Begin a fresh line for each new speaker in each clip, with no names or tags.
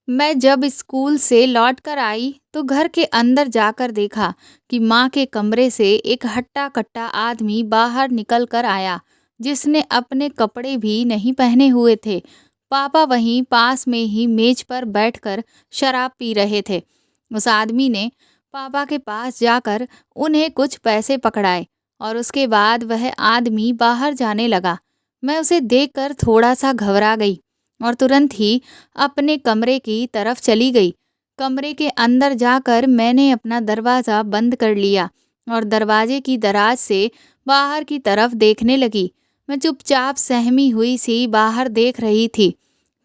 मैं जब स्कूल से लौट कर आई तो घर के अंदर जाकर देखा कि माँ के कमरे से एक हट्टा कट्टा आदमी बाहर निकल कर आया, जिसने अपने कपड़े भी नहीं पहने हुए थे। पापा वहीं पास में ही मेज पर बैठकर शराब पी रहे थे। उस आदमी ने पापा के पास जाकर उन्हें कुछ पैसे पकड़ाए और उसके बाद वह आदमी बाहर जाने लगा। मैं उसे देखकर थोड़ा सा घबरा गई और तुरंत ही अपने कमरे की तरफ चली गई। कमरे के अंदर जाकर मैंने अपना दरवाज़ा बंद कर लिया और दरवाजे की दराज से बाहर की तरफ देखने लगी। मैं चुपचाप सहमी हुई सी बाहर देख रही थी।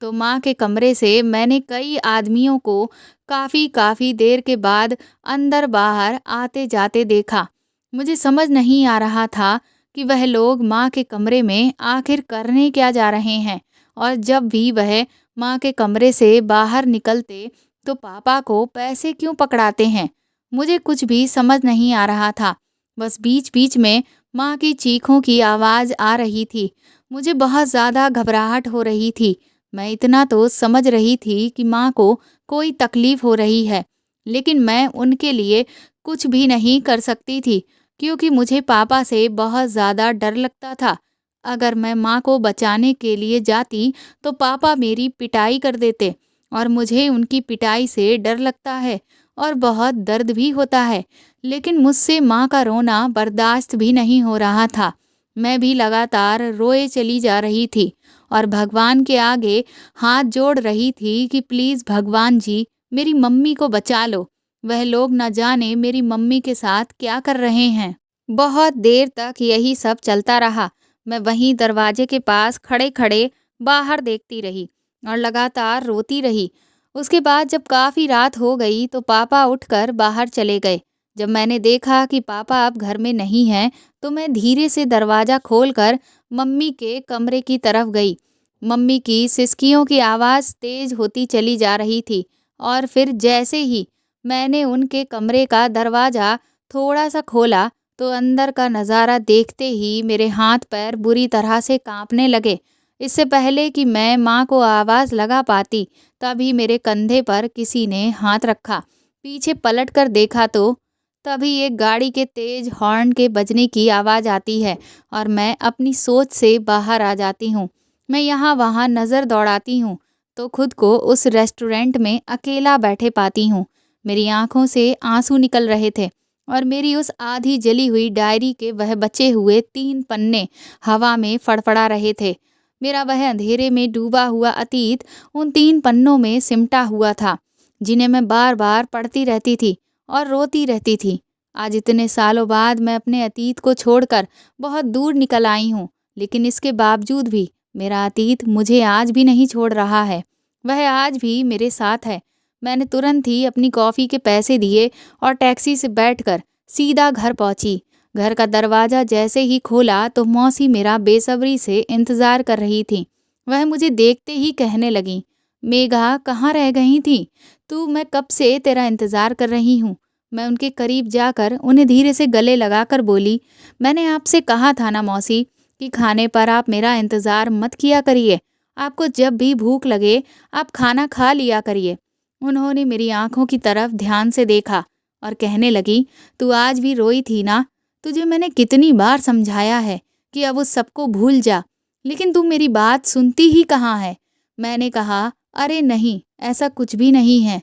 तो माँ के कमरे से मैंने कई आदमियों को काफ़ी काफ़ी देर के बाद अंदर बाहर आते जाते देखा। मुझे समझ नहीं आ रहा था कि वह लोग माँ के कमरे में आखिर करने क्या जा रहे हैं, और जब भी वह माँ के कमरे से बाहर निकलते तो पापा को पैसे क्यों पकड़ाते हैं। मुझे कुछ भी समझ नहीं आ रहा था। बस बीच-बीच में माँ की चीखों की आवाज़ आ रही थी। मुझे बहुत ज़्यादा घबराहट हो रही थी। मैं इतना तो समझ रही थी कि माँ को कोई तकलीफ़ हो रही है, लेकिन मैं उनके लिए कुछ भी नहीं कर सकती थी, क्योंकि मुझे पापा से बहुत ज़्यादा डर लगता था। अगर मैं माँ को बचाने के लिए जाती तो पापा मेरी पिटाई कर देते, और मुझे उनकी पिटाई से डर लगता है और बहुत दर्द भी होता है। लेकिन मुझसे माँ का रोना बर्दाश्त भी नहीं हो रहा था। मैं भी लगातार रोए चली जा रही थी और भगवान के आगे हाथ जोड़ रही थी कि प्लीज़ भगवान जी, मेरी मम्मी को बचा लो। वह लोग न जाने मेरी मम्मी के साथ क्या कर रहे हैं। बहुत देर तक यही सब चलता रहा। मैं वहीं दरवाजे के पास खड़े-खड़े बाहर देखती रही और लगातार रोती रही। उसके बाद जब काफ़ी रात हो गई तो पापा उठकर बाहर चले गए। जब मैंने देखा कि पापा अब घर में नहीं हैं, तो मैं धीरे से दरवाज़ा खोलकर मम्मी के कमरे की तरफ गई। मम्मी की सिसकियों की आवाज़ तेज़ होती चली जा रही थी, और फिर जैसे ही मैंने उनके कमरे का दरवाज़ा थोड़ा-सा खोला तो अंदर का नज़ारा देखते ही मेरे हाथ पैर बुरी तरह से कांपने लगे। इससे पहले कि मैं माँ को आवाज़ लगा पाती, तभी मेरे कंधे पर किसी ने हाथ रखा। पीछे पलट कर देखा तो तभी एक गाड़ी के तेज हॉर्न के बजने की आवाज़ आती है और मैं अपनी सोच से बाहर आ जाती हूँ। मैं यहाँ वहाँ नज़र दौड़ाती हूँ तो खुद को उस रेस्टोरेंट में अकेला बैठे पाती हूँ। मेरी आँखों से आंसू निकल रहे थे और मेरी उस आधी जली हुई डायरी के वह बचे हुए 3 पन्ने हवा में फड़फड़ा रहे थे। मेरा वह अंधेरे में डूबा हुआ अतीत उन 3 पन्नों में सिमटा हुआ था, जिन्हें मैं बार-बार पढ़ती रहती थी और रोती रहती थी। आज इतने सालों बाद मैं अपने अतीत को छोड़कर बहुत दूर निकल आई हूँ, लेकिन इसके बावजूद भी मेरा अतीत मुझे आज भी नहीं छोड़ रहा है। वह आज भी मेरे साथ है। मैंने तुरंत ही अपनी कॉफ़ी के पैसे दिए और टैक्सी से बैठकर सीधा घर पहुंची। घर का दरवाज़ा जैसे ही खोला तो मौसी मेरा बेसब्री से इंतज़ार कर रही थी। वह मुझे देखते ही कहने लगीं, मेघा कहाँ रह गई थी? तू, मैं कब से तेरा इंतज़ार कर रही हूँ। मैं उनके करीब जाकर उन्हें धीरे से गले लगाकर बोली, मैंने आपसे कहा था ना मौसी कि खाने पर आप मेरा इंतज़ार मत किया करिए। आपको जब भी भूख लगे आप खाना खा लिया करिए। उन्होंने मेरी आँखों की तरफ ध्यान से देखा और कहने लगी, तू आज भी रोई थी ना? तुझे मैंने कितनी बार समझाया है कि अब उस सबको भूल जा, लेकिन तू मेरी बात सुनती ही कहाँ है। मैंने कहा, अरे नहीं, ऐसा कुछ भी नहीं है।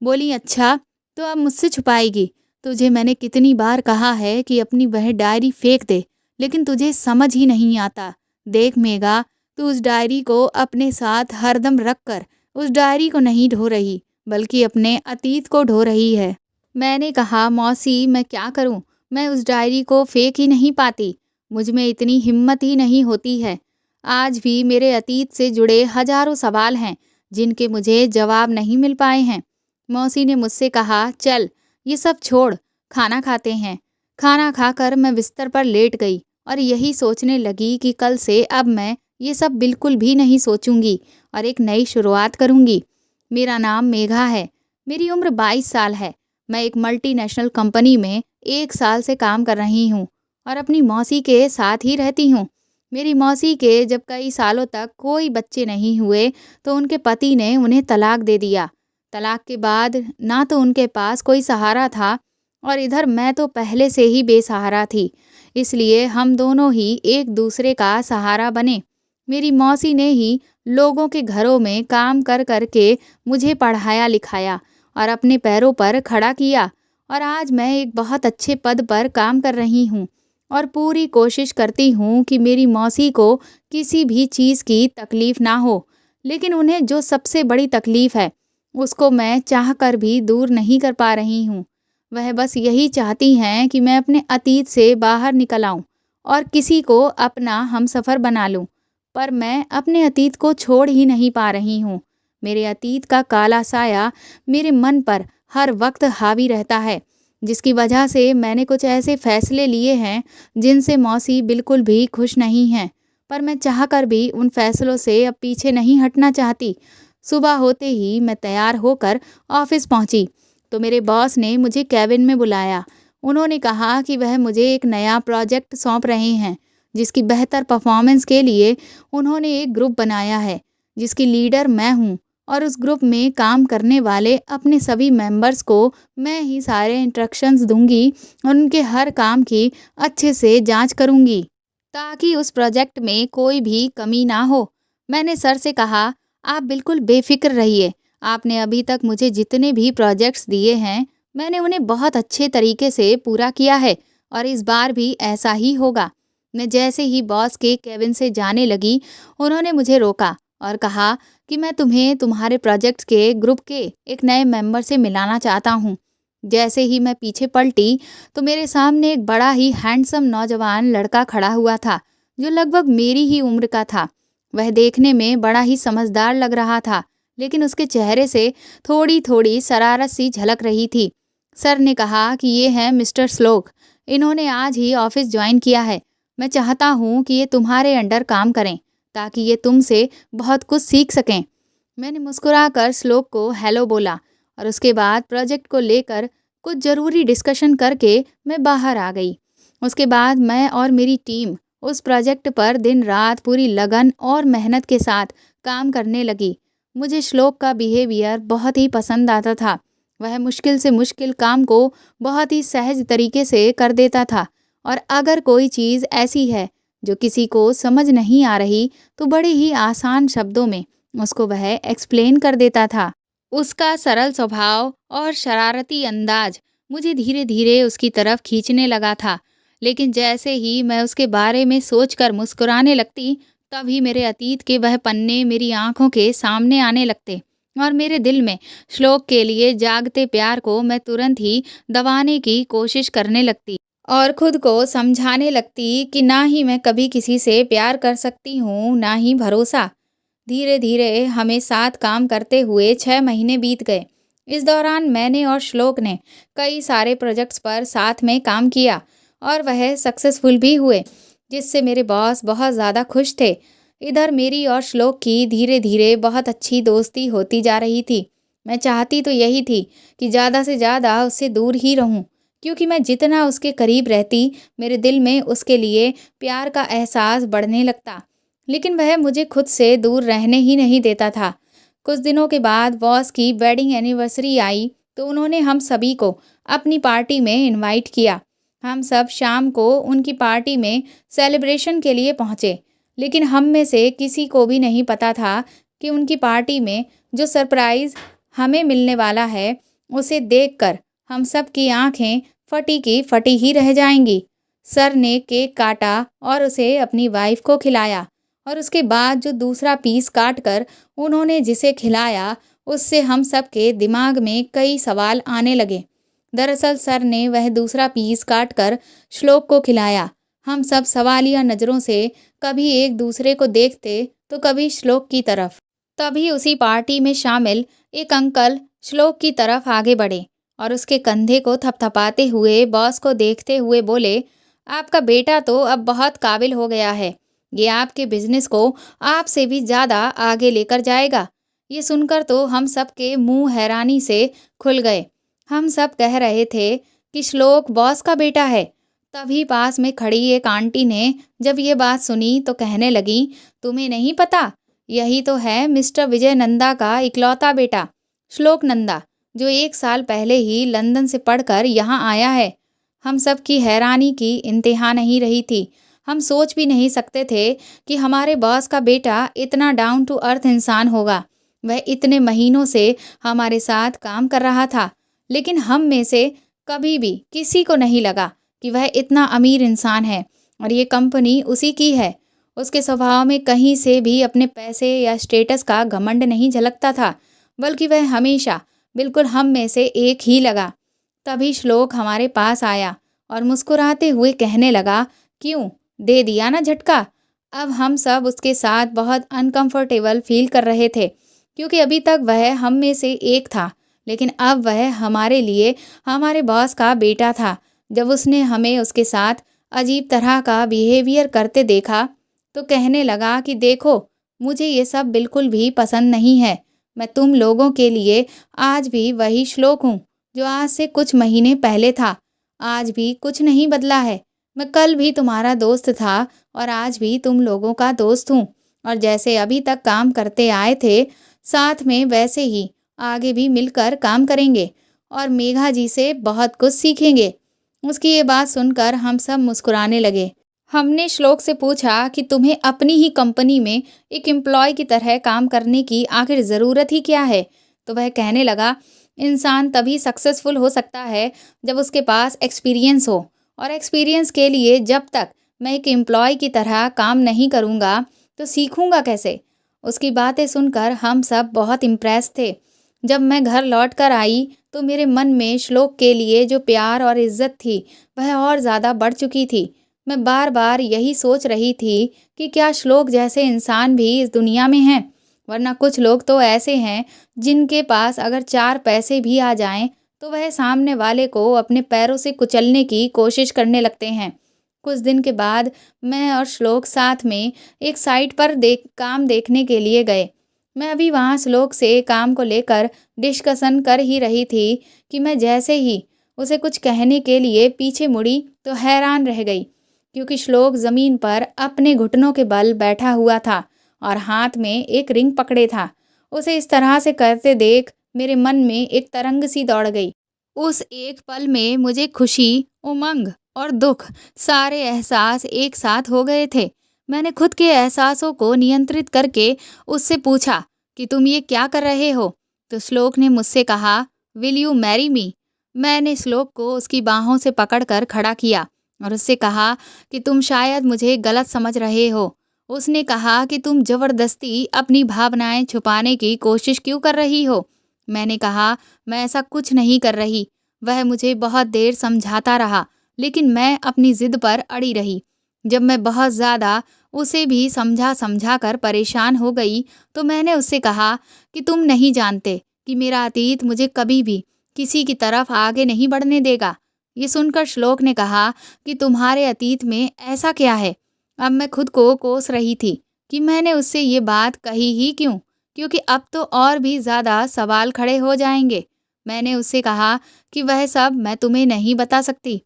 बोली, अच्छा, तो अब मुझसे छुपाएगी? तुझे मैंने कितनी बार कहा है कि अपनी वह डायरी फेंक दे, लेकिन तुझे समझ ही नहीं आता। देख मेघा, तू उस डायरी को अपने साथ हरदम रख कर उस डायरी को नहीं ढो रही, बल्कि अपने अतीत को ढो रही है। मैंने कहा, मौसी मैं क्या करूं? मैं उस डायरी को फेंक ही नहीं पाती। मुझ में इतनी हिम्मत ही नहीं होती है। आज भी मेरे अतीत से जुड़े हजारों सवाल हैं जिनके मुझे जवाब नहीं मिल पाए हैं। मौसी ने मुझसे कहा, चल ये सब छोड़, खाना खाते हैं। खाना खाकर मैं बिस्तर पर लेट गई और यही सोचने लगी कि कल से अब मैं ये सब बिल्कुल भी नहीं सोचूंगी और एक नई शुरुआत करूंगी। मेरा नाम मेघा है। मेरी उम्र 22 साल है। मैं एक मल्टीनेशनल कंपनी में 1 साल से काम कर रही हूँ और अपनी मौसी के साथ ही रहती हूँ। मेरी मौसी के जब कई सालों तक कोई बच्चे नहीं हुए तो उनके पति ने उन्हें तलाक दे दिया। तलाक के बाद ना तो उनके पास कोई सहारा था और इधर मैं तो पहले से ही बेसहारा थी। इसलिए हम दोनों ही एक दूसरे का सहारा बने। मेरी मौसी ने ही लोगों के घरों में काम कर कर के मुझे पढ़ाया लिखाया और अपने पैरों पर खड़ा किया और आज मैं एक बहुत अच्छे पद पर काम कर रही हूँ और पूरी कोशिश करती हूँ कि मेरी मौसी को किसी भी चीज़ की तकलीफ़ ना हो। लेकिन उन्हें जो सबसे बड़ी तकलीफ़ है, उसको मैं चाह कर भी दूर नहीं कर पा रही हूँ। वह बस यही चाहती हैं कि मैं अपने अतीत से बाहर निकल आऊँ और किसी को अपना हमसफ़र बना लूँ। पर मैं अपने अतीत को छोड़ ही नहीं पा रही हूँ। मेरे अतीत का काला साया मेरे मन पर हर वक़्त हावी रहता है, जिसकी वजह से मैंने कुछ ऐसे फ़ैसले लिए हैं, जिनसे मौसी बिल्कुल भी खुश नहीं हैं। पर मैं चाहकर भी उन फ़ैसलों से अब पीछे नहीं हटना चाहती। सुबह होते ही मैं तैयार होकर ऑफ़िस पहुँची, तो मेरे बॉस ने मुझे केबिन में बुलाया। उन्होंने कहा कि वह मुझे एक नया प्रोजेक्ट सौंप रहे हैं, जिसकी बेहतर परफ़ॉर्मेंस के लिए उन्होंने एक ग्रुप बनाया है, जिसकी लीडर मैं हूँ और उस ग्रुप में काम करने वाले अपने सभी मेंबर्स को मैं ही सारे इंस्ट्रक्शंस दूँगी और उनके हर काम की अच्छे से जाँच करूँगी, ताकि उस प्रोजेक्ट में कोई भी कमी ना हो। मैंने सर से कहा, आप बिल्कुल बेफ़िक्र रहिए। आपने अभी तक मुझे जितने भी प्रोजेक्ट्स दिए हैं, मैंने उन्हें बहुत अच्छे तरीके से पूरा किया है और इस बार भी ऐसा ही होगा। मैं जैसे ही बॉस के केबिन से जाने लगी, उन्होंने मुझे रोका और कहा कि मैं तुम्हें तुम्हारे प्रोजेक्ट के ग्रुप के एक नए मेंबर से मिलाना चाहता हूँ। जैसे ही मैं पीछे पलटी, तो मेरे सामने एक बड़ा ही हैंडसम नौजवान लड़का खड़ा हुआ था, जो लगभग मेरी ही उम्र का था। वह देखने में बड़ा ही समझदार लग रहा था, लेकिन उसके चेहरे से थोड़ी-थोड़ी शरारत सी झलक रही थी। सर ने कहा कि ये हैं मिस्टर श्लोक, इन्होंने आज ही ऑफिस ज्वाइन किया है। मैं चाहता हूँ कि ये तुम्हारे अंडर काम करें, ताकि ये तुमसे बहुत कुछ सीख सकें। मैंने मुस्कुराकर श्लोक को हेलो बोला और उसके बाद प्रोजेक्ट को लेकर कुछ ज़रूरी डिस्कशन करके मैं बाहर आ गई। उसके बाद मैं और मेरी टीम उस प्रोजेक्ट पर दिन रात पूरी लगन और मेहनत के साथ काम करने लगी। मुझे श्लोक का बिहेवियर बहुत ही पसंद आता था। वह मुश्किल से मुश्किल काम को बहुत ही सहज तरीके से कर देता था और अगर कोई चीज़ ऐसी है जो किसी को समझ नहीं आ रही, तो बड़े ही आसान शब्दों में उसको वह एक्सप्लेन कर देता था। उसका सरल स्वभाव और शरारती अंदाज मुझे धीरे-धीरे उसकी तरफ खींचने लगा था। लेकिन जैसे ही मैं उसके बारे में सोचकर मुस्कुराने लगती, तभी मेरे अतीत के वह पन्ने मेरी आँखों के सामने आने लगते और मेरे दिल में श्लोक के लिए जागते प्यार को मैं तुरंत ही दबाने की कोशिश करने लगती और खुद को समझाने लगती कि ना ही मैं कभी किसी से प्यार कर सकती हूँ, ना ही भरोसा। धीरे-धीरे हमें साथ काम करते हुए 6 महीने बीत गए। इस दौरान मैंने और श्लोक ने कई सारे प्रोजेक्ट्स पर साथ में काम किया और वह सक्सेसफुल भी हुए, जिससे मेरे बॉस बहुत ज़्यादा खुश थे। इधर मेरी और श्लोक की धीरे-धीरे बहुत अच्छी दोस्ती होती जा रही थी। मैं चाहती तो यही थी कि ज़्यादा से ज़्यादा उससे दूर ही रहूँ, क्योंकि मैं जितना उसके करीब रहती, मेरे दिल में उसके लिए प्यार का एहसास बढ़ने लगता। लेकिन वह मुझे खुद से दूर रहने ही नहीं देता था। कुछ दिनों के बाद बॉस की वेडिंग एनिवर्सरी आई, तो उन्होंने हम सभी को अपनी पार्टी में इनवाइट किया। हम सब शाम को उनकी पार्टी में सेलिब्रेशन के लिए पहुँचे, लेकिन हम में से किसी को भी नहीं पता था कि उनकी पार्टी में जो सरप्राइज़ हमें मिलने वाला है, उसे देखकर हम सब की आँखें फटी की फटी ही रह जाएँगी। सर ने केक काटा और उसे अपनी वाइफ़ को खिलाया और उसके बाद जो दूसरा पीस काट कर उन्होंने जिसे खिलाया, उससे हम सब के दिमाग में कई सवाल आने लगे। दरअसल सर ने वह दूसरा पीस काट कर श्लोक को खिलाया। हम सब सवालिया नज़रों से कभी एक दूसरे को देखते, तो कभी श्लोक की तरफ। तभी उसी पार्टी में शामिल एक अंकल श्लोक की तरफ आगे बढ़े और उसके कंधे को थपथपाते हुए बॉस को देखते हुए बोले, आपका बेटा तो अब बहुत काबिल हो गया है। ये आपके बिजनेस को आपसे भी ज़्यादा आगे लेकर जाएगा। ये सुनकर तो हम सब के मुंह हैरानी से खुल गए। हम सब कह रहे थे कि श्लोक बॉस का बेटा है। तभी पास में खड़ी एक आंटी ने जब ये बात सुनी तो कहने लगी, तुम्हें नहीं पता, यही तो है मिस्टर विजय नंदा का इकलौता बेटा। श्लोक नंदा, जो 1 साल पहले ही लंदन से पढ़कर यहाँ आया है। हम सब की हैरानी की इंतहा नहीं रही थी। हम सोच भी नहीं सकते थे कि हमारे बॉस का बेटा इतना डाउन टू अर्थ इंसान होगा। वह इतने महीनों से हमारे साथ काम कर रहा था, लेकिन हम में से कभी भी किसी को नहीं लगा कि वह इतना अमीर इंसान है और ये कंपनी उसी की है। उसके स्वभाव में कहीं से भी अपने पैसे या स्टेटस का घमंड नहीं झलकता था, बल्कि वह हमेशा बिल्कुल हम में से एक ही लगा। तभी श्लोक हमारे पास आया और मुस्कुराते हुए कहने लगा, क्यों, दे दिया ना झटका। अब हम सब उसके साथ बहुत अनकंफर्टेबल फील कर रहे थे, क्योंकि अभी तक वह हम में से एक था, लेकिन अब वह हमारे लिए हमारे बॉस का बेटा था। जब उसने हमें उसके साथ अजीब तरह का बिहेवियर करते देखा तो कहने लगा कि देखो, मुझे ये सब बिल्कुल भी पसंद नहीं है। मैं तुम लोगों के लिए आज भी वही श्लोक हूँ जो आज से कुछ महीने पहले था। आज भी कुछ नहीं बदला है। मैं कल भी तुम्हारा दोस्त था और आज भी तुम लोगों का दोस्त हूँ, और जैसे अभी तक काम करते आए थे साथ में, वैसे ही आगे भी मिलकर काम करेंगे और मेघा जी से बहुत कुछ सीखेंगे। उसकी ये बात सुनकर हम सब मुस्कुराने लगे। हमने श्लोक से पूछा कि तुम्हें अपनी ही कंपनी में एक एम्प्लॉय की तरह काम करने की आखिर ज़रूरत ही क्या है? तो वह कहने लगा, इंसान तभी सक्सेसफुल हो सकता है जब उसके पास एक्सपीरियंस हो, और एक्सपीरियंस के लिए जब तक मैं एक एम्प्लॉय की तरह काम नहीं करूँगा तो सीखूँगा कैसे? उसकी बातें सुनकर हम सब बहुत इम्प्रेस थे। जब मैं घर लौट कर आई तो मेरे मन में श्लोक के लिए जो प्यार और इज्जत थी वह और ज़्यादा बढ़ चुकी थी। मैं बार बार यही सोच रही थी कि क्या श्लोक जैसे इंसान भी इस दुनिया में हैं? वरना कुछ लोग तो ऐसे हैं जिनके पास अगर 4 पैसे भी आ जाएं तो वह सामने वाले को अपने पैरों से कुचलने की कोशिश करने लगते हैं। कुछ दिन के बाद मैं और श्लोक साथ में एक साइट पर काम देखने के लिए गए। मैं अभी वहाँ श्लोक से काम को लेकर डिस्कशन कर ही रही थी कि मैं जैसे ही उसे कुछ कहने के लिए पीछे मुड़ी तो हैरान रह गई, क्योंकि श्लोक ज़मीन पर अपने घुटनों के बल बैठा हुआ था और हाथ में एक रिंग पकड़े था। उसे इस तरह से करते देख मेरे मन में एक तरंग सी दौड़ गई। उस एक पल में मुझे खुशी, उमंग और दुख, सारे एहसास एक साथ हो गए थे। मैंने खुद के एहसासों को नियंत्रित करके उससे पूछा कि तुम ये क्या कर रहे हो? तो श्लोक ने मुझसे कहा, विल यू मैरी मी? मैंने श्लोक को उसकी बाहों से पकड़कर खड़ा किया और उससे कहा कि तुम शायद मुझे गलत समझ रहे हो। उसने कहा कि तुम ज़बरदस्ती अपनी भावनाएं छुपाने की कोशिश क्यों कर रही हो? मैंने कहा, मैं ऐसा कुछ नहीं कर रही। वह मुझे बहुत देर समझाता रहा, लेकिन मैं अपनी ज़िद पर अड़ी रही। जब मैं बहुत ज़्यादा उसे भी समझा कर परेशान हो गई तो मैंने उससे कहा कि तुम नहीं जानते कि मेरा अतीत मुझे कभी भी किसी की तरफ आगे नहीं बढ़ने देगा। ये सुनकर श्लोक ने कहा कि तुम्हारे अतीत में ऐसा क्या है? अब मैं खुद को कोस रही थी कि मैंने उससे ये बात कही ही क्यों, क्योंकि अब तो और भी ज़्यादा सवाल खड़े हो जाएंगे। मैंने उससे कहा कि वह सब मैं तुम्हें नहीं बता सकती।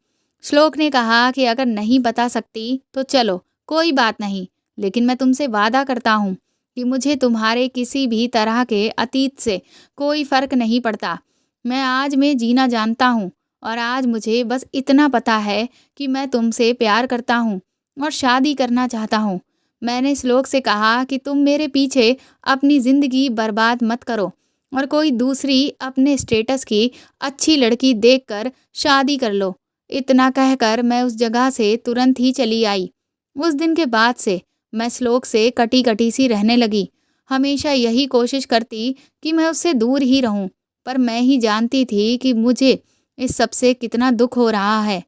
श्लोक ने कहा कि अगर नहीं बता सकती तो चलो कोई बात नहीं, लेकिन मैं तुमसे वादा करता हूँ कि मुझे तुम्हारे किसी भी तरह के अतीत से कोई फ़र्क नहीं पड़ता। मैं आज में जीना जानता हूँ और आज मुझे बस इतना पता है कि मैं तुमसे प्यार करता हूँ और शादी करना चाहता हूँ। मैंने श्लोक से कहा कि तुम मेरे पीछे अपनी ज़िंदगी बर्बाद मत करो और कोई दूसरी अपने स्टेटस की अच्छी लड़की देखकर शादी कर लो। इतना कहकर मैं उस जगह से तुरंत ही चली आई। उस दिन के बाद से मैं श्लोक से कटी कटी सी रहने लगी। हमेशा यही कोशिश करती कि मैं उससे दूर ही रहूं, पर मैं ही जानती थी कि मुझे इस सब से कितना दुख हो रहा है।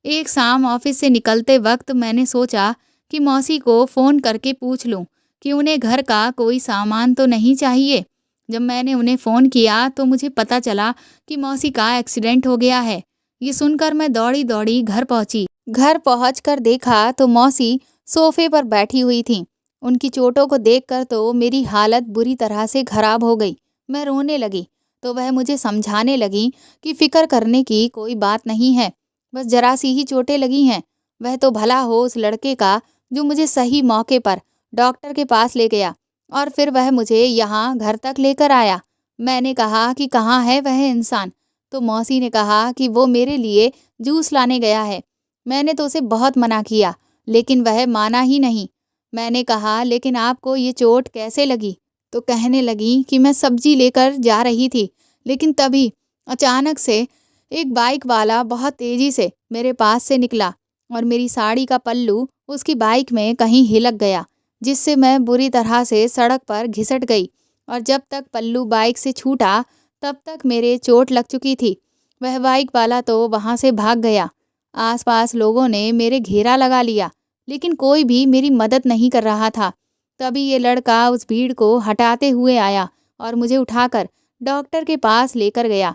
एक शाम ऑफिस से निकलते वक्त मैंने सोचा कि मौसी को फ़ोन करके पूछ लूं कि उन्हें घर का कोई सामान तो नहीं चाहिए। जब मैंने उन्हें फ़ोन किया तो मुझे पता चला कि मौसी का एक्सीडेंट हो गया है। ये सुनकर मैं दौड़ी दौड़ी घर पहुंची। घर पहुंचकर देखा तो मौसी सोफे पर बैठी हुई थीं। उनकी चोटों को देखकर तो मेरी हालत बुरी तरह से खराब हो गई। मैं रोने लगी तो वह मुझे समझाने लगी कि फ़िक्र करने की कोई बात नहीं है, बस जरा सी ही चोटें लगी हैं। वह तो भला हो उस लड़के का जो मुझे सही मौके पर डॉक्टर के पास ले गया और फिर वह मुझे यहाँ घर तक लेकर आया। मैंने कहा कि कहाँ है वह इंसान? तो मौसी ने कहा कि वो मेरे लिए जूस लाने गया है। मैंने तो उसे बहुत मना किया, लेकिन वह माना ही नहीं। मैंने कहा, लेकिन आपको ये चोट कैसे लगी? तो कहने लगी कि मैं सब्जी लेकर जा रही थी, लेकिन तभी अचानक से एक बाइक वाला बहुत तेजी से मेरे पास से निकला और मेरी साड़ी का पल्लू उसकी बाइक में कहीं हिलक गया, जिससे मैं बुरी तरह से सड़क पर घिसट गई। और जब तक पल्लू बाइक से छूटा, तब तक मेरे चोट लग चुकी थी। वह बाइक वाला तो वहाँ से भाग गया। आसपास लोगों ने मेरे घेरा लगा लिया, लेकिन कोई भी मेरी मदद नहीं कर रहा था। तभी ये लड़का उस भीड़ को हटाते हुए आया और मुझे उठाकर डॉक्टर के पास लेकर गया।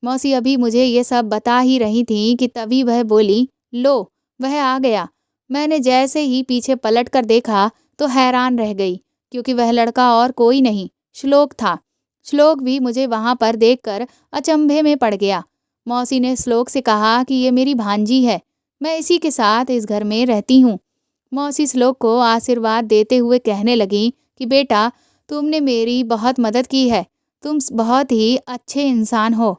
मौसी अभी मुझे ये सब बता ही रही थी कि तभी वह बोली, लो, वह आ गया। मैंने जैसे ही पीछे पलट कर देखा तो हैरान रह गई, क्योंकि वह लड़का और कोई नहीं, श्लोक था। श्लोक भी मुझे वहां पर देखकर अचंभे में पड़ गया। मौसी ने श्लोक से कहा कि ये मेरी भांजी है, मैं इसी के साथ इस घर में रहती हूँ। मौसी श्लोक को आशीर्वाद देते हुए कहने लगी कि बेटा, तुमने मेरी बहुत मदद की है, तुम बहुत ही अच्छे इंसान हो।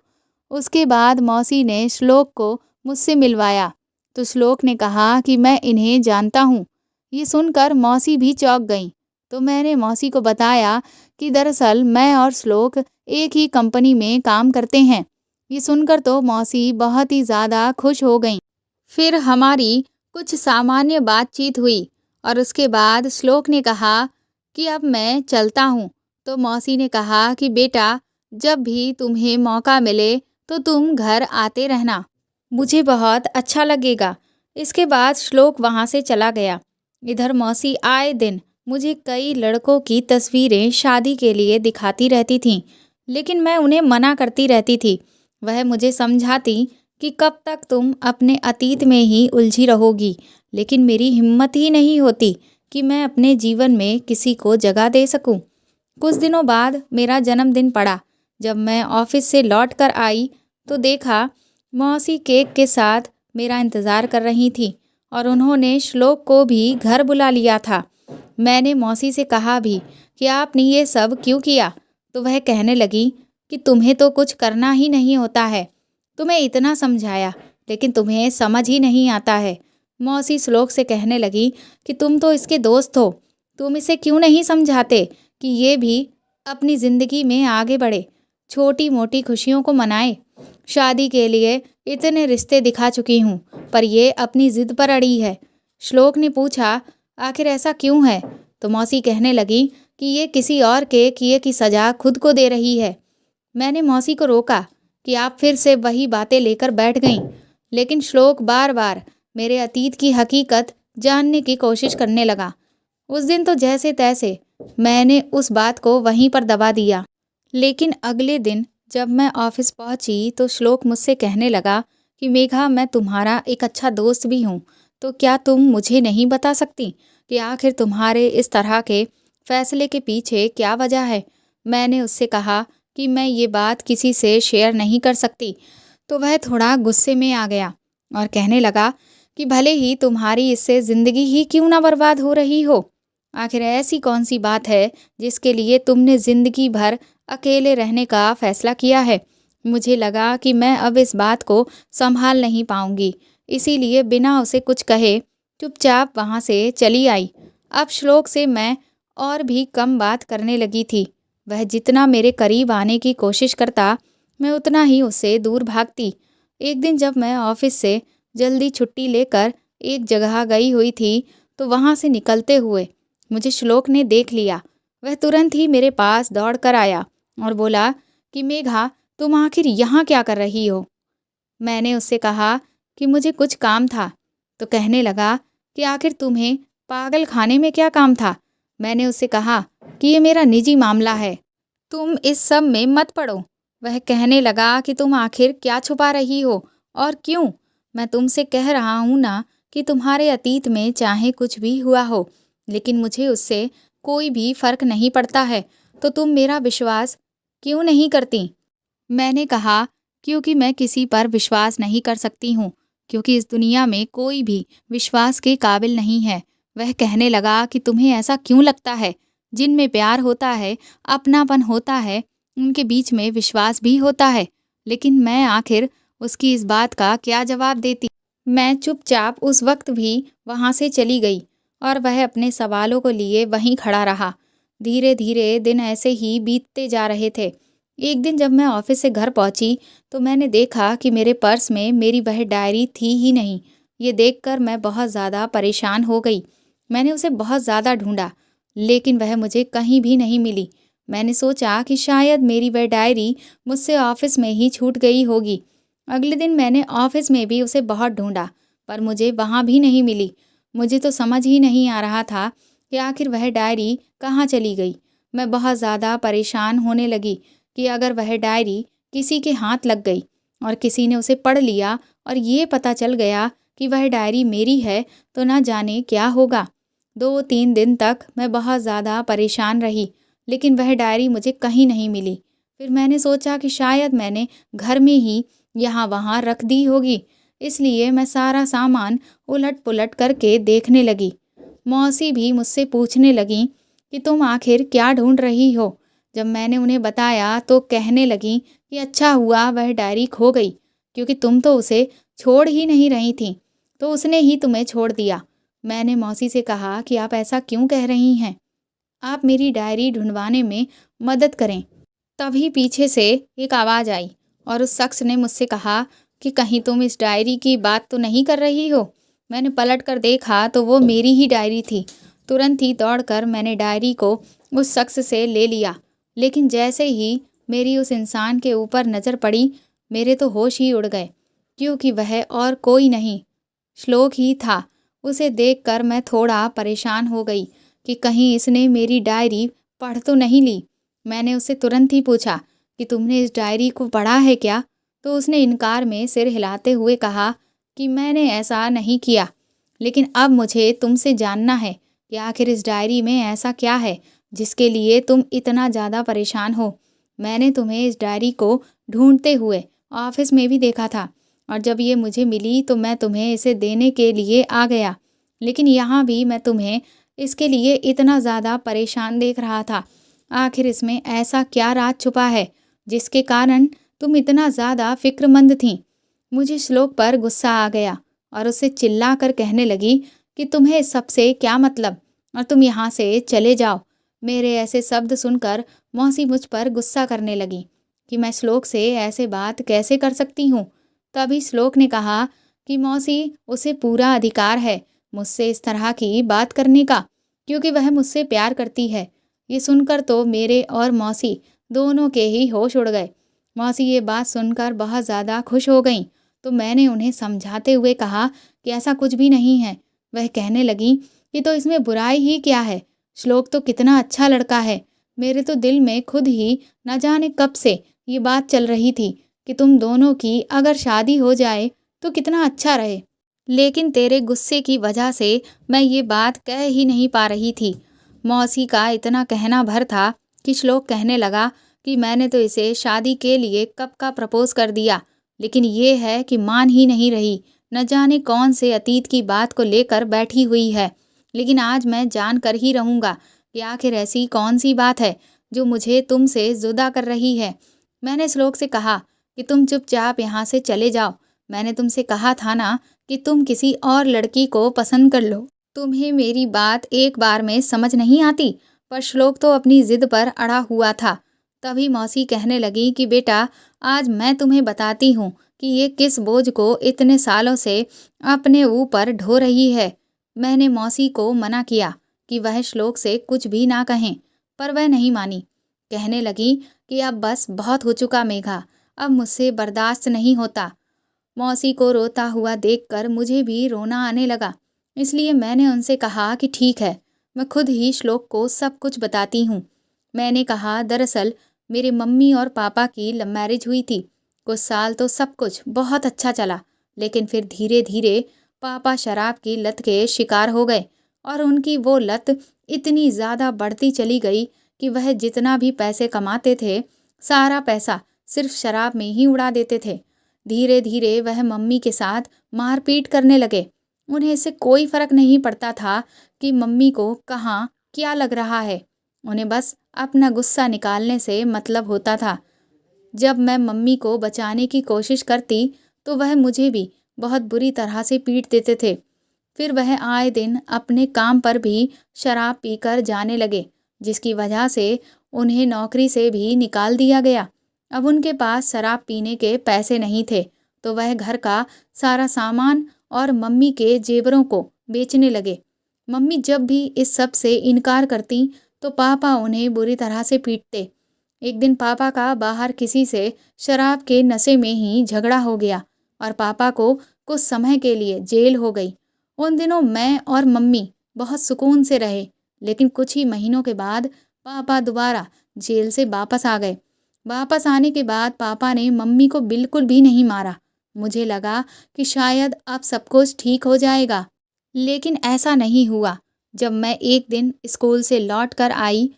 उसके बाद मौसी ने श्लोक को मुझसे मिलवाया, तो श्लोक ने कहा कि मैं इन्हें जानता हूँ। ये सुनकर मौसी भी चौंक गईं। तो मैंने मौसी को बताया कि दरअसल मैं और श्लोक एक ही कंपनी में काम करते हैं। ये सुनकर तो मौसी बहुत ही ज़्यादा खुश हो गईं। फिर हमारी कुछ सामान्य बातचीत हुई और उसके बाद श्लोक ने कहा कि अब मैं चलता हूँ। तो मौसी ने कहा कि बेटा, जब भी तुम्हें मौका मिले तो तुम घर आते रहना, मुझे बहुत अच्छा लगेगा। इसके बाद श्लोक वहाँ से चला गया। इधर मौसी आए दिन मुझे कई लड़कों की तस्वीरें शादी के लिए दिखाती रहती थीं, लेकिन मैं उन्हें मना करती रहती थी। वह मुझे समझाती कि कब तक तुम अपने अतीत में ही उलझी रहोगी, लेकिन मेरी हिम्मत ही नहीं होती कि मैं अपने जीवन में किसी को जगह दे सकूं। कुछ दिनों बाद मेरा जन्मदिन पड़ा। जब मैं ऑफिस से लौट कर आई तो देखा मौसी केक के साथ मेरा इंतज़ार कर रही थी और उन्होंने श्लोक को भी घर बुला लिया था। मैंने मौसी से कहा भी कि आपने ये सब क्यों किया? तो वह कहने लगी कि तुम्हें तो कुछ करना ही नहीं होता है। तुम्हें इतना समझाया, लेकिन तुम्हें समझ ही नहीं आता है। मौसी श्लोक से कहने लगी कि तुम तो इसके दोस्त हो, तुम इसे क्यों नहीं समझाते कि ये भी अपनी ज़िंदगी में आगे बढ़े, छोटी मोटी खुशियों को मनाए। शादी के लिए इतने रिश्ते दिखा चुकी हूँ, पर ये अपनी ज़िद पर अड़ी है। श्लोक ने पूछा, आखिर ऐसा क्यों है? तो मौसी कहने लगी कि ये किसी और के किए की सज़ा खुद को दे रही है। मैंने मौसी को रोका कि आप फिर से वही बातें लेकर बैठ गईं, लेकिन श्लोक बार बार मेरे अतीत की हकीकत जानने की कोशिश करने लगा। उस दिन तो जैसे तैसे मैंने उस बात को वहीं पर दबा दिया। लेकिन अगले दिन जब मैं ऑफिस पहुंची तो श्लोक मुझसे कहने लगा कि मेघा, मैं तुम्हारा एक अच्छा दोस्त भी हूँ, तो क्या तुम मुझे नहीं बता सकती कि आखिर तुम्हारे इस तरह के फैसले के पीछे क्या वजह है? मैंने उससे कहा कि मैं ये बात किसी से शेयर नहीं कर सकती। तो वह थोड़ा गुस्से में आ गया और कहने लगा कि भले ही तुम्हारी इससे ज़िंदगी ही क्यों ना बर्बाद हो रही हो, आखिर ऐसी कौन सी बात है जिसके लिए तुमने ज़िंदगी भर अकेले रहने का फैसला किया है? मुझे लगा कि मैं अब इस बात को संभाल नहीं पाऊंगी, इसीलिए बिना उसे कुछ कहे चुपचाप वहाँ से चली आई। अब श्लोक से मैं और भी कम बात करने लगी थी। वह जितना मेरे करीब आने की कोशिश करता, मैं उतना ही उससे दूर भागती। एक दिन जब मैं ऑफिस से जल्दी छुट्टी लेकर एक जगह गई हुई थी, तो वहाँ से निकलते हुए मुझे श्लोक ने देख लिया। वह तुरंत ही मेरे पास दौड़ कर आया और बोला कि मेघा, तुम आखिर यहाँ क्या कर रही हो? मैंने उससे कहा कि मुझे कुछ काम था। तो कहने लगा कि आखिर तुम्हें पागल खाने में क्या काम था? मैंने उससे कहा कि ये मेरा निजी मामला है, तुम इस सब में मत पड़ो। वह कहने लगा कि तुम आखिर क्या छुपा रही हो और क्यों? मैं तुमसे कह रहा हूँ ना कि तुम्हारे अतीत में चाहे कुछ भी हुआ हो, लेकिन मुझे उससे कोई भी फर्क नहीं पड़ता है, तो तुम मेरा विश्वास क्यों नहीं करती? मैंने कहा क्योंकि मैं किसी पर विश्वास नहीं कर सकती हूँ, क्योंकि इस दुनिया में कोई भी विश्वास के काबिल नहीं है। वह कहने लगा कि तुम्हें ऐसा क्यों लगता है? जिनमें प्यार होता है, अपनापन होता है, उनके बीच में विश्वास भी होता है। लेकिन मैं आखिर उसकी इस बात का क्या जवाब देती। मैं चुपचाप उस वक्त भी वहाँ से चली गई और वह अपने सवालों को लिए वहीं खड़ा रहा। धीरे धीरे दिन ऐसे ही बीतते जा रहे थे। एक दिन जब मैं ऑफिस से घर पहुंची तो मैंने देखा कि मेरे पर्स में मेरी वह डायरी थी ही नहीं। ये देखकर मैं बहुत ज़्यादा परेशान हो गई। मैंने उसे बहुत ज़्यादा ढूंढा, लेकिन वह मुझे कहीं भी नहीं मिली। मैंने सोचा कि शायद मेरी वह डायरी मुझसे ऑफिस में ही छूट गई होगी। अगले दिन मैंने ऑफिस में भी उसे बहुत ढूंढा, पर मुझे वहाँ भी नहीं मिली। मुझे तो समझ ही नहीं आ रहा था कि आखिर वह डायरी कहाँ चली गई। मैं बहुत ज़्यादा परेशान होने लगी कि अगर वह डायरी किसी के हाथ लग गई और किसी ने उसे पढ़ लिया और ये पता चल गया कि वह डायरी मेरी है, तो ना जाने क्या होगा। 2-3 दिन तक मैं बहुत ज़्यादा परेशान रही, लेकिन वह डायरी मुझे कहीं नहीं मिली। फिर मैंने सोचा कि शायद मैंने घर में ही यहाँ वहाँ रख दी होगी, इसलिए मैं सारा सामान उलट-पुलट करके देखने लगी। मौसी भी मुझसे पूछने लगीं कि तुम आखिर क्या ढूँढ रही हो? जब मैंने उन्हें बताया तो कहने लगीं कि अच्छा हुआ वह डायरी खो गई, क्योंकि तुम तो उसे छोड़ ही नहीं रही थीं, तो उसने ही तुम्हें छोड़ दिया। मैंने मौसी से कहा कि आप ऐसा क्यों कह रही हैं? आप मेरी डायरी ढूँढवाने में मदद करें। तभी पीछे से एक आवाज़ आई और उस शख्स ने मुझसे कहा कि कहीं तुम इस डायरी की बात तो नहीं कर रही हो? मैंने पलट कर देखा तो वो मेरी ही डायरी थी। तुरंत ही दौड़कर मैंने डायरी को उस शख्स से ले लिया, लेकिन जैसे ही मेरी उस इंसान के ऊपर नज़र पड़ी, मेरे तो होश ही उड़ गए, क्योंकि वह और कोई नहीं, श्लोक ही था। उसे देखकर मैं थोड़ा परेशान हो गई कि कहीं इसने मेरी डायरी पढ़ तो नहीं ली। मैंने उससे तुरंत ही पूछा कि तुमने इस डायरी को पढ़ा है क्या? तो उसने इनकार में सिर हिलाते हुए कहा कि मैंने ऐसा नहीं किया। लेकिन अब मुझे तुमसे जानना है कि आखिर इस डायरी में ऐसा क्या है जिसके लिए तुम इतना ज़्यादा परेशान हो। मैंने तुम्हें इस डायरी को ढूंढते हुए ऑफिस में भी देखा था, और जब ये मुझे मिली तो मैं तुम्हें इसे देने के लिए आ गया, लेकिन यहाँ भी मैं तुम्हें इसके लिए इतना ज़्यादा परेशान देख रहा था। आखिर इसमें ऐसा क्या राज छुपा है जिसके कारण तुम इतना ज़्यादा फ़िक्रमंद थीं? मुझे श्लोक पर गुस्सा आ गया और उससे चिल्लाकर कहने लगी कि तुम्हें इस सब से क्या मतलब, और तुम यहाँ से चले जाओ। मेरे ऐसे शब्द सुनकर मौसी मुझ पर गुस्सा करने लगी कि मैं श्लोक से ऐसे बात कैसे कर सकती हूँ। तभी श्लोक ने कहा कि मौसी, उसे पूरा अधिकार है मुझसे इस तरह की बात करने का, क्योंकि वह मुझसे प्यार करती है। ये सुनकर तो मेरे और मौसी दोनों के ही होश उड़ गए। मौसी ये बात सुनकर बहुत ज़्यादा खुश हो गईं, तो मैंने उन्हें समझाते हुए कहा कि ऐसा कुछ भी नहीं है। वह कहने लगीं कि तो इसमें बुराई ही क्या है? श्लोक तो कितना अच्छा लड़का है। मेरे तो दिल में खुद ही न जाने कब से ये बात चल रही थी कि तुम दोनों की अगर शादी हो जाए तो कितना अच्छा रहे। लेकिन तेरे गुस्से की वजह से मैं ये बात कह ही नहीं पा रही थी। मौसी का इतना कहना भर था कि श्लोक कहने लगा कि मैंने तो इसे शादी के लिए कब का प्रपोज कर दिया, लेकिन ये है कि मान ही नहीं रही। न जाने कौन से अतीत की बात को लेकर बैठी हुई है। लेकिन आज मैं जान कर ही रहूँगा कि आखिर ऐसी कौन सी बात है जो मुझे तुमसे जुदा कर रही है। मैंने श्लोक से कहा कि तुम चुपचाप यहाँ से चले जाओ। मैंने तुमसे कहा था ना कि तुम किसी और लड़की को पसंद कर लो। तुम्हें मेरी बात एक बार में समझ नहीं आती? पर श्लोक तो अपनी जिद पर अड़ा हुआ था। तभी मौसी कहने लगी कि बेटा, आज मैं तुम्हें बताती हूँ कि ये किस बोझ को इतने सालों से अपने ऊपर ढो रही है। मैंने मौसी को मना किया कि वह श्लोक से कुछ भी ना कहें, पर वह नहीं मानी। कहने लगी कि अब बस बहुत हो चुका मेघा, अब मुझसे बर्दाश्त नहीं होता। मौसी को रोता हुआ देखकर मुझे भी रोना आने लगा, इसलिए मैंने उनसे कहा कि ठीक है, मैं खुद ही श्लोक को सब कुछ बताती हूँ। मैंने कहा दरअसल मेरे मम्मी और पापा की लव मैरिज हुई थी। कुछ साल तो सब कुछ बहुत अच्छा चला, लेकिन फिर धीरे धीरे पापा शराब की लत के शिकार हो गए, और उनकी वो लत इतनी ज़्यादा बढ़ती चली गई कि वह जितना भी पैसे कमाते थे, सारा पैसा सिर्फ शराब में ही उड़ा देते थे। धीरे धीरे वह मम्मी के साथ मारपीट करने लगे। उन्हें इससे कोई फर्क नहीं पड़ता था कि मम्मी को कहाँ क्या लग रहा है। उन्हें बस अपना गुस्सा निकालने से मतलब होता था। जब मैं मम्मी को बचाने की कोशिश करती तो वह मुझे भी बहुत बुरी तरह से पीट देते थे। फिर वह आए दिन अपने काम पर भी शराब पीकर जाने लगे, जिसकी वजह से उन्हें नौकरी से भी निकाल दिया गया। अब उनके पास शराब पीने के पैसे नहीं थे, तो वह घर का सारा सामान और मम्मी के जेवरों को बेचने लगे। मम्मी जब भी इस सब से इनकार करती तो पापा उन्हें बुरी तरह से पीटते। एक दिन पापा का बाहर किसी से शराब के नशे में ही झगड़ा हो गया और पापा को कुछ समय के लिए जेल हो गई। उन दिनों मैं और मम्मी बहुत सुकून से रहे, लेकिन कुछ ही महीनों के बाद पापा दोबारा जेल से वापस आ गए। वापस आने के बाद पापा ने मम्मी को बिल्कुल भी नहीं मारा। मुझे लगा कि शायद अब सब कुछ ठीक हो जाएगा, लेकिन ऐसा नहीं हुआ। जब मैं एक दिन स्कूल से लौट कर आई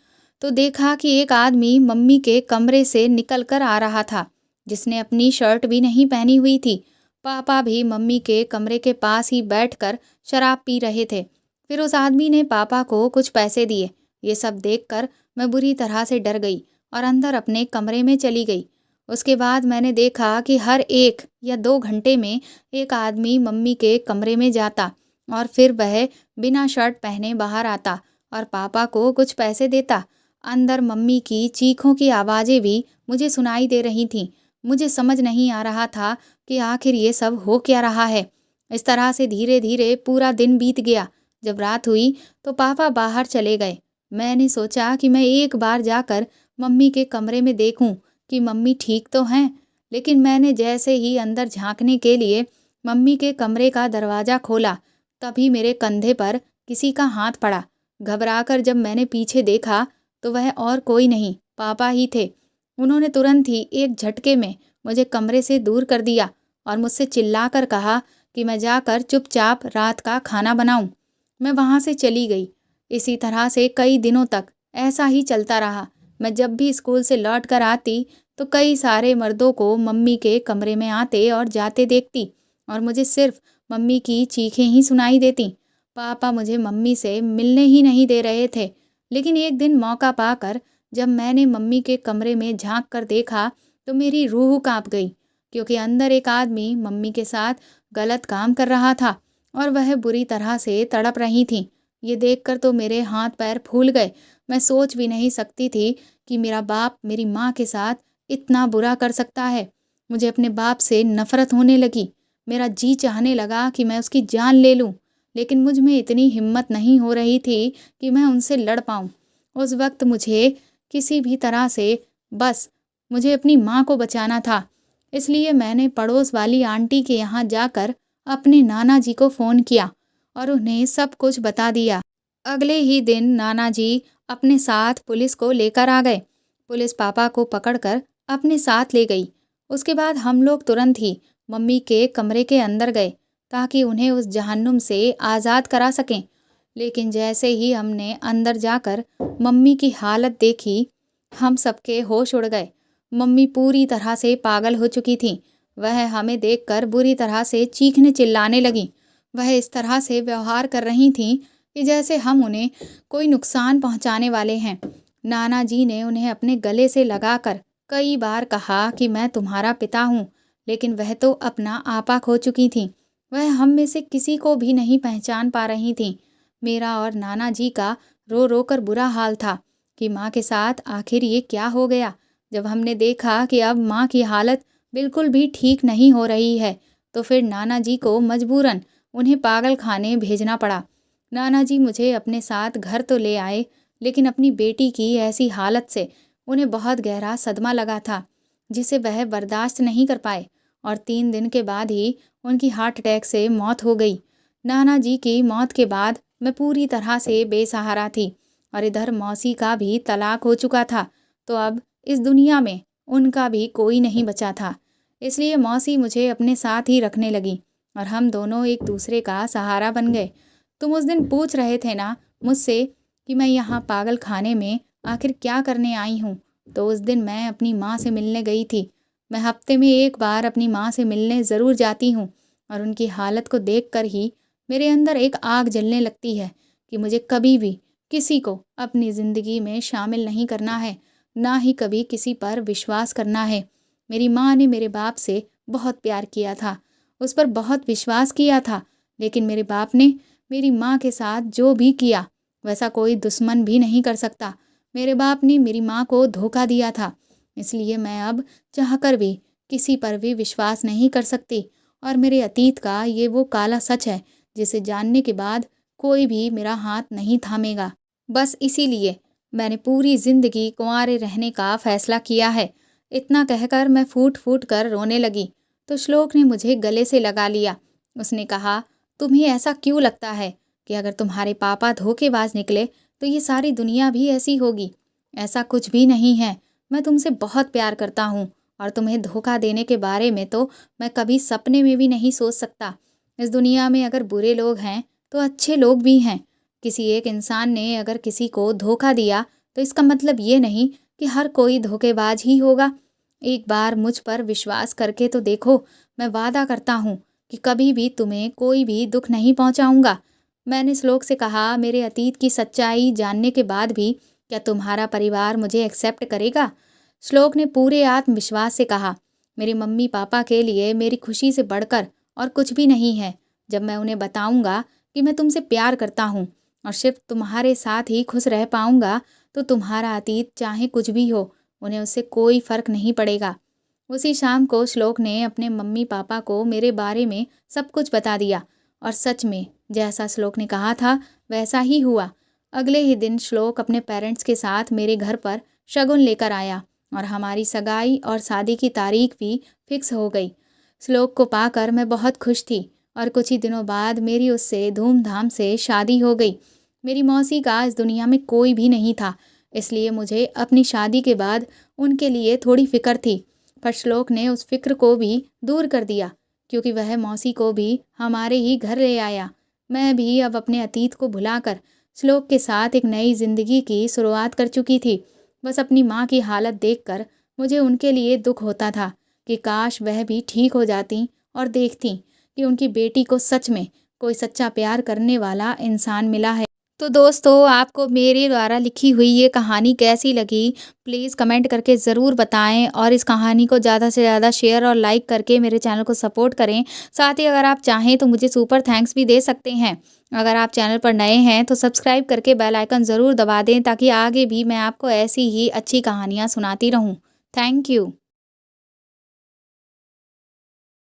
तो देखा कि एक आदमी मम्मी के कमरे से निकल कर आ रहा था, जिसने अपनी शर्ट भी नहीं पहनी हुई थी। पापा भी मम्मी के कमरे के पास ही बैठकर शराब पी रहे थे। फिर उस आदमी ने पापा को कुछ पैसे दिए। ये सब देखकर मैं बुरी तरह से डर गई और अंदर अपने कमरे में चली गई। उसके बाद मैंने देखा कि हर 1 या 2 घंटे में एक आदमी मम्मी के कमरे में जाता और फिर वह बिना शर्ट पहने बाहर आता और पापा को कुछ पैसे देता। अंदर मम्मी की चीखों की आवाज़ें भी मुझे सुनाई दे रही थीं। मुझे समझ नहीं आ रहा था कि आखिर ये सब हो क्या रहा है। इस तरह से धीरे धीरे पूरा दिन बीत गया। जब रात हुई तो पापा बाहर चले गए। मैंने सोचा कि मैं एक बार जाकर मम्मी के कमरे में देखूं कि मम्मी ठीक तो हैं। लेकिन मैंने जैसे ही अंदर झांकने के लिए मम्मी के कमरे का दरवाज़ा खोला, तभी मेरे कंधे पर किसी का हाथ पड़ा। घबराकर जब मैंने पीछे देखा तो वह और कोई नहीं, पापा ही थे। उन्होंने तुरंत ही एक झटके में मुझे कमरे से दूर कर दिया और मुझसे चिल्लाकर कहा कि मैं जाकर चुपचाप रात का खाना बनाऊं। मैं वहां से चली गई। इसी तरह से कई दिनों तक ऐसा ही चलता रहा। मैं जब भी स्कूल से लौट कर आती तो कई सारे मर्दों को मम्मी के कमरे में आते और जाते देखती और मुझे सिर्फ मम्मी की चीखें ही सुनाई देती। पापा मुझे मम्मी से मिलने ही नहीं दे रहे थे। लेकिन एक दिन मौका पाकर जब मैंने मम्मी के कमरे में झांक कर देखा तो मेरी रूह कांप गई, क्योंकि अंदर एक आदमी मम्मी के साथ गलत काम कर रहा था और वह बुरी तरह से तड़प रही थी। ये देखकर तो मेरे हाथ पैर फूल गए। मैं सोच भी नहीं सकती थी कि मेरा बाप मेरी माँ के साथ इतना बुरा कर सकता है। मुझे अपने बाप से नफरत होने लगी। मेरा जी चाहने लगा कि मैं उसकी जान ले लूं, लेकिन मुझ में इतनी हिम्मत नहीं हो रही थी कि मैं उनसे लड़ पाऊं। उस वक्त मुझे किसी भी तरह से बस मुझे अपनी माँ को बचाना था। इसलिए मैंने पड़ोस वाली आंटी के यहाँ जाकर अपने नाना जी को फ़ोन किया और उन्हें सब कुछ बता दिया। अगले ही दिन नाना जी अपने साथ पुलिस को लेकर आ गए। पुलिस पापा को पकड़कर अपने साथ ले गई। उसके बाद हम लोग तुरंत ही मम्मी के कमरे के अंदर गए ताकि उन्हें उस जहन्नुम से आज़ाद करा सकें। लेकिन जैसे ही हमने अंदर जाकर मम्मी की हालत देखी, हम सबके होश उड़ गए। मम्मी पूरी तरह से पागल हो चुकी थी। वह हमें देखकर बुरी तरह से चीखने चिल्लाने लगी। वह इस तरह से व्यवहार कर रही थीं कि जैसे हम उन्हें कोई नुकसान पहुंचाने वाले हैं। नाना जी ने उन्हें अपने गले से लगाकर कई बार कहा कि मैं तुम्हारा पिता हूँ, लेकिन वह तो अपना आपा खो चुकी थीं। वह हम में से किसी को भी नहीं पहचान पा रही थीं। मेरा और नाना जी का रो रो कर बुरा हाल था कि माँ के साथ आखिर ये क्या हो गया। जब हमने देखा कि अब माँ की हालत बिल्कुल भी ठीक नहीं हो रही है, तो फिर नाना जी को मजबूरन उन्हें पागल खाने भेजना पड़ा। नाना जी मुझे अपने साथ घर तो ले आए, लेकिन अपनी बेटी की ऐसी हालत से उन्हें बहुत गहरा सदमा लगा था, जिसे वह बर्दाश्त नहीं कर पाए और 3 दिन के बाद ही उनकी हार्ट अटैक से मौत हो गई। नाना जी की मौत के बाद मैं पूरी तरह से बेसहारा थी और इधर मौसी का भी तलाक हो चुका था, तो अब इस दुनिया में उनका भी कोई नहीं बचा था। इसलिए मौसी मुझे अपने साथ ही रखने लगी और हम दोनों एक दूसरे का सहारा बन गए। तुम उस दिन पूछ रहे थे ना मुझसे कि मैं यहाँ पागल खाने में आखिर क्या करने आई हूँ, तो उस दिन मैं अपनी माँ से मिलने गई थी। मैं हफ्ते में एक बार अपनी माँ से मिलने ज़रूर जाती हूँ और उनकी हालत को देखकर ही मेरे अंदर एक आग जलने लगती है कि मुझे कभी भी किसी को अपनी ज़िंदगी में शामिल नहीं करना है, ना ही कभी किसी पर विश्वास करना है। मेरी माँ ने मेरे बाप से बहुत प्यार किया था, उस पर बहुत विश्वास किया था, लेकिन मेरे बाप ने मेरी माँ के साथ जो भी किया वैसा कोई दुश्मन भी नहीं कर सकता। मेरे बाप ने मेरी माँ को धोखा दिया था, इसलिए मैं अब चाहकर भी किसी पर भी विश्वास नहीं कर सकती। और मेरे अतीत का ये वो काला सच है जिसे जानने के बाद कोई भी मेरा हाथ नहीं थामेगा। बस इसीलिए मैंने पूरी ज़िंदगी कुंवारे रहने का फ़ैसला किया है। इतना कहकर मैं फूट फूट कर रोने लगी तो श्लोक ने मुझे गले से लगा लिया। उसने कहा, तुम्हें ऐसा क्यों लगता है कि अगर तुम्हारे पापा धोखेबाज निकले तो ये सारी दुनिया भी ऐसी होगी? ऐसा कुछ भी नहीं है। मैं तुमसे बहुत प्यार करता हूँ और तुम्हें धोखा देने के बारे में तो मैं कभी सपने में भी नहीं सोच सकता। इस दुनिया में अगर बुरे लोग हैं तो अच्छे लोग भी हैं। किसी एक इंसान ने अगर किसी को धोखा दिया तो इसका मतलब ये नहीं कि हर कोई धोखेबाज ही होगा। एक बार मुझ पर विश्वास करके तो देखो, मैं वादा करता हूँ कि कभी भी तुम्हें कोई भी दुख नहीं पहुँचाऊँगा। मैंने श्लोक से कहा, मेरे अतीत की सच्चाई जानने के बाद भी क्या तुम्हारा परिवार मुझे एक्सेप्ट करेगा? श्लोक ने पूरे आत्मविश्वास से कहा, मेरे मम्मी पापा के लिए मेरी खुशी से बढ़कर और कुछ भी नहीं है। जब मैं उन्हें बताऊंगा कि मैं तुमसे प्यार करता हूँ और सिर्फ तुम्हारे साथ ही खुश रह पाऊंगा तो तुम्हारा अतीत चाहे कुछ भी हो उन्हें उससे कोई फ़र्क नहीं पड़ेगा। उसी शाम को श्लोक ने अपने मम्मी पापा को मेरे बारे में सब कुछ बता दिया और सच में जैसा श्लोक ने कहा था वैसा ही हुआ। अगले ही दिन श्लोक अपने पेरेंट्स के साथ मेरे घर पर शगुन लेकर आया और हमारी सगाई और शादी की तारीख भी फिक्स हो गई। श्लोक को पाकर मैं बहुत खुश थी और कुछ ही दिनों बाद मेरी उससे धूमधाम से शादी हो गई। मेरी मौसी का इस दुनिया में कोई भी नहीं था, इसलिए मुझे अपनी शादी के बाद उनके लिए थोड़ी फ़िक्र थी। पर श्लोक ने उस फ़िक्र को भी दूर कर दिया क्योंकि वह मौसी को भी हमारे ही घर ले आया। मैं भी अब अपने अतीत को भुलाकर श्लोक के साथ एक नई ज़िंदगी की शुरुआत कर चुकी थी। बस अपनी माँ की हालत देखकर मुझे उनके लिए दुख होता था कि काश वह भी ठीक हो जाती और देखती कि उनकी बेटी को सच में कोई सच्चा प्यार करने वाला इंसान मिला है। तो दोस्तों, आपको मेरे द्वारा लिखी हुई ये कहानी कैसी लगी? प्लीज़ कमेंट करके ज़रूर बताएं और इस कहानी को ज़्यादा से ज़्यादा शेयर और लाइक करके मेरे चैनल को सपोर्ट करें। साथ ही अगर आप चाहें तो मुझे सुपर थैंक्स भी दे सकते हैं। अगर आप चैनल पर नए हैं तो सब्सक्राइब करके बेल आइकन ज़रूर दबा दें ताकि आगे भी मैं आपको ऐसी ही अच्छी कहानियाँ सुनाती रहूँ। Thank you.